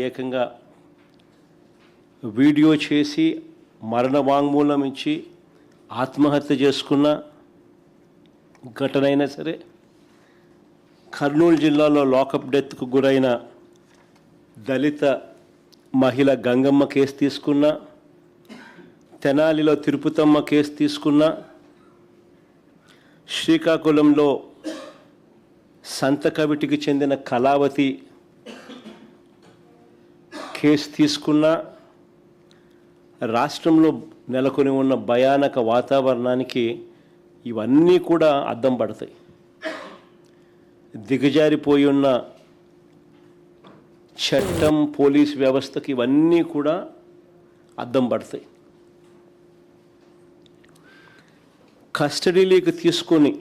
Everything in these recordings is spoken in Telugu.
ఏకంగా వీడియో చేసి మరణ వాంగ్మూలం ఇచ్చి ఆత్మహత్య చేసుకున్న ఘటన అయినా సరే, కర్నూలు జిల్లాలో లాకప్ డెత్కు గురైన దళిత మహిళ గంగమ్మ కేసు తీసుకున్న, తెనాలిలో తిరుపతమ్మ కేసు తీసుకున్న, శ్రీకాకుళంలో సంతకవిటికి చెందిన కళావతి కేసు తీసుకున్న, రాష్ట్రంలో నెలకొని ఉన్న భయానక వాతావరణానికి ఇవన్నీ కూడా అద్దం పడతాయి. దిగజారిపోయి ఉన్న చట్టం, పోలీస్ వ్యవస్థకి ఇవన్నీ కూడా అద్దం పడతాయి. కస్టడీలోకి తీసుకొని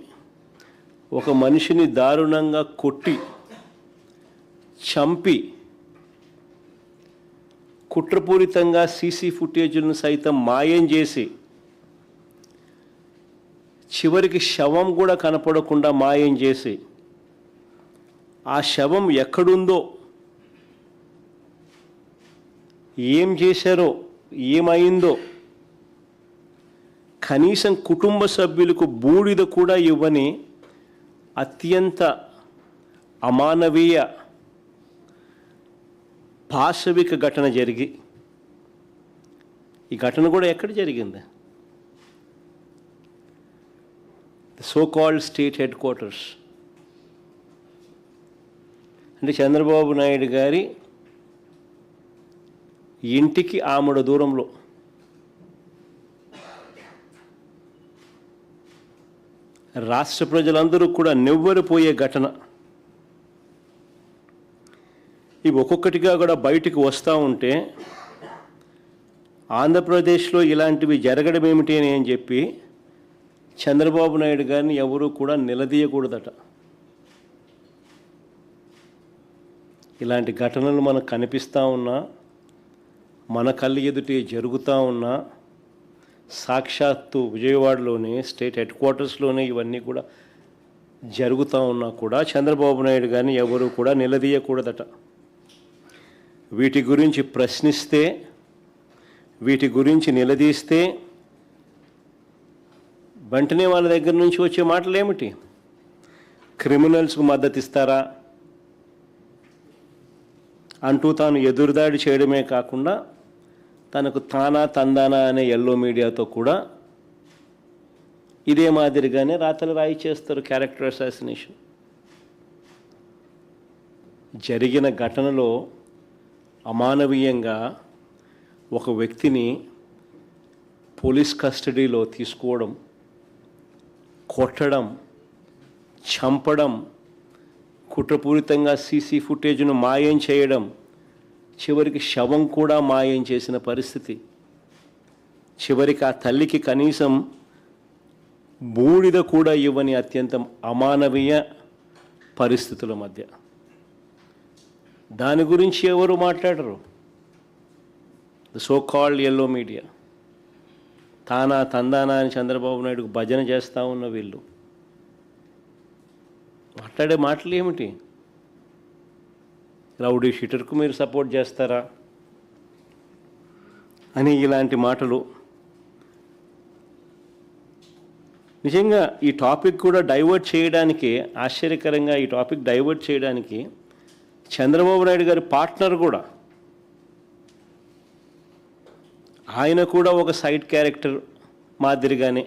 ఒక మనిషిని దారుణంగా కొట్టి చంపి కుట్రపూరితంగా సీసీ ఫుటేజ్లను సైతం మాయం చేసి చివరికి శవం కూడా కనపడకుండా మాయం చేసి ఆ శవం ఎక్కడుందో, ఏం చేశారో, ఏమైందో కనీసం కుటుంబ సభ్యులకు బూడిద కూడా ఇవ్వని అత్యంత అమానవీయ పాశవిక ఘటన జరిగి, ఈ ఘటన కూడా ఎక్కడ జరిగింది? So called state head quarters. అంటే చంద్రబాబు నాయుడు గారి ఇంటికి ఆమడ దూరంలో. రాష్ట్ర ప్రజలందరూ కూడా నివ్వెరపోయే ఘటన. ఇవి ఒక్కొక్కటిగా కూడా బయటికి వస్తూ ఉంటే ఆంధ్రప్రదేశ్లో ఇలాంటివి జరగడం ఏమిటి అని చెప్పి చంద్రబాబు నాయుడు గారిని ఎవరూ కూడా నిలదీయకూడదట. ఇలాంటి ఘటనలు మనకు కనిపిస్తూ ఉన్నా, మన కళ్ళ ఎదుటే జరుగుతూ ఉన్నా, సాక్షాత్తు విజయవాడలోనే స్టేట్ హెడ్ క్వార్టర్స్లోనే ఇవన్నీ కూడా జరుగుతూ ఉన్నా కూడా చంద్రబాబు నాయుడు గారిని ఎవరు కూడా నిలదీయకూడదట. వీటి గురించి ప్రశ్నిస్తే, వీటి గురించి నిలదీస్తే వెంటనే వాళ్ళ దగ్గర నుంచి వచ్చే మాటలు ఏమిటి? క్రిమినల్స్కు మద్దతు ఇస్తారా అంటూ తాను ఎదురుదాడి చేయడమే కాకుండా తనకు తానా తందానా అనే ఎల్లో మీడియాతో కూడా ఇదే మాదిరిగానే రాతలు రాయి చేస్తారు. Character assassination. జరిగిన ఘటనలో అమానవీయంగా ఒక వ్యక్తిని పోలీస్ కస్టడీలో తీసుకోవడం, కొట్టడం, చంపడం, కుట్రపూరితంగా సీసీ ఫుటేజ్ను మాయం చేయడం, చివరికి శవం కూడా మాయం చేసిన పరిస్థితి. చివరికి ఆ తల్లికి కనీసం బూడిద కూడా ఇవ్వని అత్యంత అమానవీయ పరిస్థితుల మధ్య దాని గురించి ఎవరు మాట్లాడరు. The so called yellow media తానా తందానా అని చంద్రబాబు నాయుడుకు భజన చేస్తూ ఉన్న వీళ్ళు మాట్లాడే మాటలు ఏమిటి? రౌడీ షీటర్కు మీరు సపోర్ట్ చేస్తారా అని ఇలాంటి మాటలు. నిజంగా ఈ టాపిక్ కూడా డైవర్ట్ చేయడానికి, ఆశ్చర్యకరంగా ఈ టాపిక్ డైవర్ట్ చేయడానికి చంద్రబాబు నాయుడు గారి పార్ట్నర్ కూడా, ఆయన కూడా ఒక సైడ్ క్యారెక్టర్ మాదిరిగానే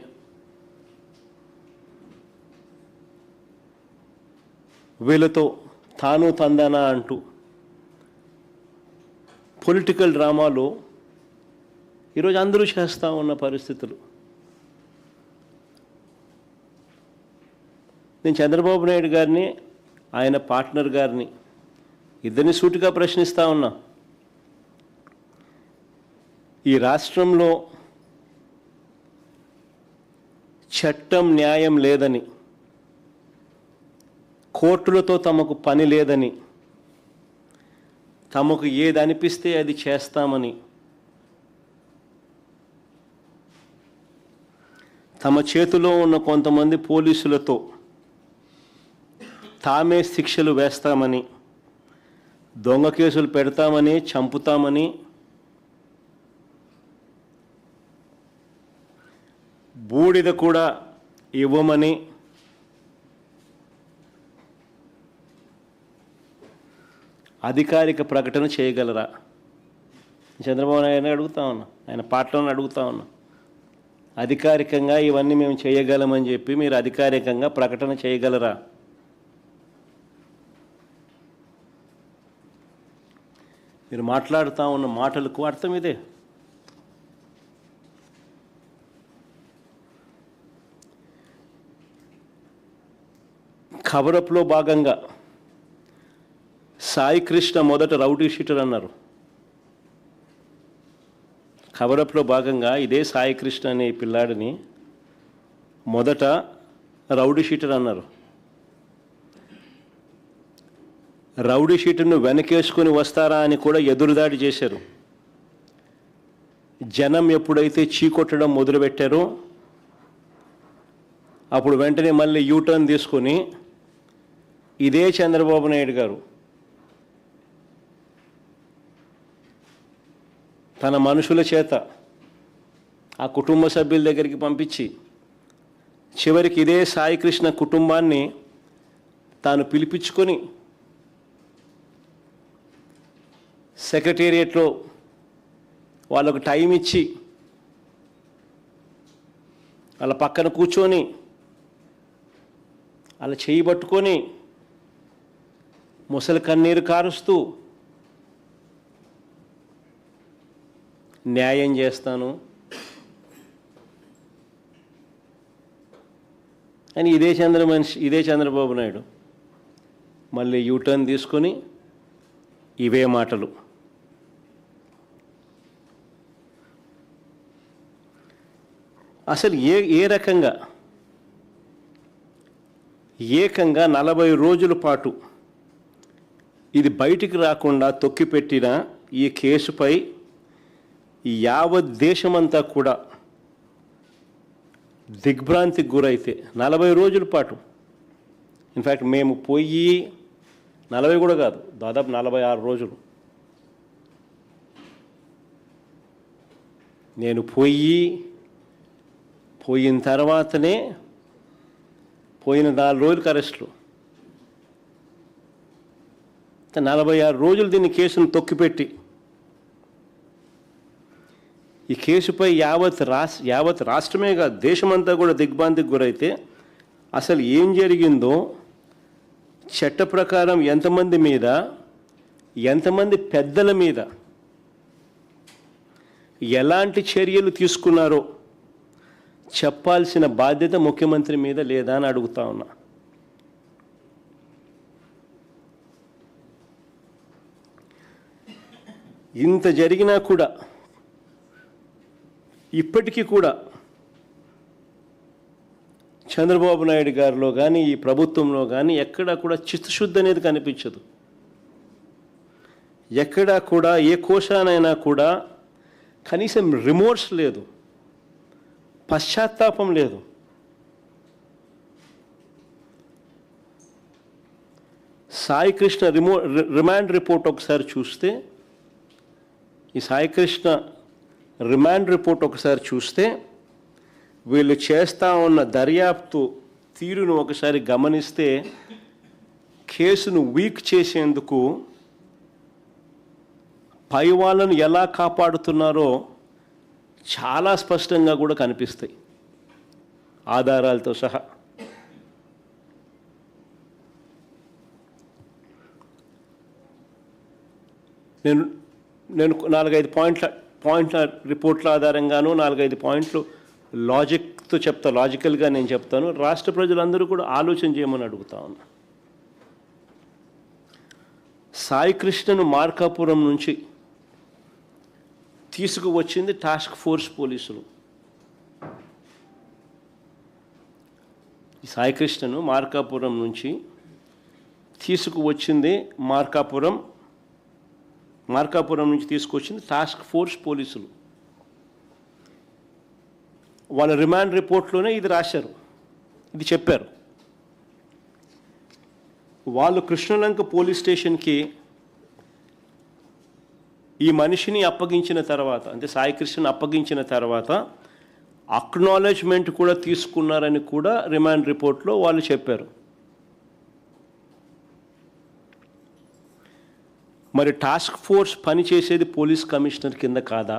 వీళ్ళతో తాను తందానా అంటూ పొలిటికల్ డ్రామాలు ఈరోజు అందరూ చేస్తూ ఉన్న పరిస్థితులు. నేను చంద్రబాబు నాయుడు గారిని, ఆయన పార్ట్నర్ గారిని ఇద్దరిని సూటిగా ప్రశ్నిస్తూ ఉన్నా. ఈ రాష్ట్రంలో చట్టం, న్యాయం లేదని, కోర్టులతో తమకు పని లేదని, తమకు ఏది అనిపిస్తే అది చేస్తామని, తమ చేతిలో ఉన్న కొంతమంది పోలీసులతో తామే శిక్షలు వేస్తామని దొంగ కేసులు పెడతామని, చంపుతామని, బూడిద కూడా ఇవ్వమని అధికారిక ప్రకటన చేయగలరా? చంద్రబాబు నాయుడు అడుగుతా ఉన్నా, ఆయన పార్టీలను అడుగుతా ఉన్నా. అధికారికంగా ఇవన్నీ మేము చేయగలమని చెప్పి మీరు అధికారికంగా ప్రకటన చేయగలరా? మీరు మాట్లాడుతూ ఉన్న మాటలకు అర్థం ఇదే. కవరప్లో భాగంగా సాయి కృష్ణ మొదట రౌడీ షీటర్ అన్నారు. కవరప్లో భాగంగా ఇదే సాయి కృష్ణ అనే పిల్లాడిని మొదట రౌడీ షీటర్ అన్నారు. రౌడీ షీటర్ను వెనకేసుకొని వస్తారా అని కూడా ఎదురుదాడి చేశారు. జనం ఎప్పుడైతే చీకొట్టడం మొదలుపెట్టారో అప్పుడు వెంటనే మళ్ళీ యూటర్న్ తీసుకొని ఇదే చంద్రబాబు నాయుడు గారు తన మనుషుల చేత ఆ కుటుంబ సభ్యుల దగ్గరికి పంపించి చివరికి ఇదే సాయి కృష్ణ కుటుంబాన్ని తాను పిలిపించుకొని సెక్రటేరియట్లో వాళ్ళకు టైం ఇచ్చి వాళ్ళ పక్కన కూర్చొని వాళ్ళ చేయి పట్టుకొని ముసలి కన్నీరు కారుస్తూ న్యాయం చేస్తాను అని ఇదే చంద్రబాబు నాయుడు మళ్ళీ యూటర్న్ తీసుకొని ఇవే మాటలు. అసలు ఏ రకంగా ఏకంగా 40 రోజుల పాటు ఇది బయటికి రాకుండా తొక్కిపెట్టిన ఈ కేసుపై యావత్ దేశమంతా కూడా దిగ్భ్రాంతికి గురైతే 40 రోజుల పాటు, ఇన్ఫ్యాక్ట్ మేము పోయి 40 కూడా కాదు, దాదాపు 46 రోజులు నేను పోయిన తర్వాతనే పోయిన 4 రోజులకు అరెస్టులు, 46 రోజులు దీన్ని కేసును తొక్కిపెట్టి ఈ కేసుపై యావత్ రాష్ట్రమే కాదు దేశమంతా కూడా దిగ్భ్రాంతికి గురైతే అసలు ఏం జరిగిందో, చట్ట ప్రకారం ఎంతమంది మీద, ఎంతమంది పెద్దల మీద ఎలాంటి చర్యలు తీసుకున్నారో చెప్పాల్సిన బాధ్యత ముఖ్యమంత్రి మీద లేదా అని అడుగుతా ఉన్నా. ఇంత జరిగినా కూడా ఇప్పటికీ కూడా చంద్రబాబు నాయుడు గారిలో కానీ ఈ ప్రభుత్వంలో కానీ ఎక్కడా కూడా చిత్తశుద్ధి అనేది కనిపించదు. ఎక్కడా కూడా ఏ కోశానైనా కూడా కనీసం రిమోర్స్ లేదు, పశ్చాత్తాపం లేదు. సాయి కృష్ణ రిమాండ్ రిపోర్ట్ ఒకసారి చూస్తే, ఈ సాయి కృష్ణ రిమాండ్ రిపోర్ట్ ఒకసారి చూస్తే వీళ్ళు చేస్తూ ఉన్న దర్యాప్తు తీరును ఒకసారి గమనిస్తే కేసును వీక్ చేసేందుకు పై వాళ్ళను ఎలా కాపాడుతున్నారో చాలా స్పష్టంగా కూడా కనిపిస్తాయి ఆధారాలతో సహా. నేను 4-5 పాయింట్ల రిపోర్ట్ల ఆధారంగాను 4-5 పాయింట్లు లాజిక్తో చెప్తా, లాజికల్గా నేను చెప్తాను. రాష్ట్ర ప్రజలందరూ కూడా ఆలోచన చేయమని అడుగుతా ఉన్నా. సాయి కృష్ణను మార్కాపురం నుంచి తీసుకువచ్చింది టాస్క్ ఫోర్స్ పోలీసులు. సాయి కృష్ణను మార్కాపురం నుంచి తీసుకువచ్చింది మార్కాపురం నుంచి తీసుకొచ్చింది టాస్క్ ఫోర్స్ పోలీసులు. వాళ్ళ రిమాండ్ రిపోర్ట్లోనే ఇది రాశారు, ఇది చెప్పారు. వాళ్ళు కృష్ణలంక పోలీస్ స్టేషన్కి ఈ మనిషిని అప్పగించిన తర్వాత, అంటే సాయికృష్ణని అప్పగించిన తర్వాత అక్నాలెడ్జ్మెంట్ కూడా తీసుకున్నారని కూడా రిమాండ్ రిపోర్ట్లో వాళ్ళు చెప్పారు. మరి టాస్క్ ఫోర్స్ పనిచేసేది పోలీస్ కమిషనర్ కింద కాదా?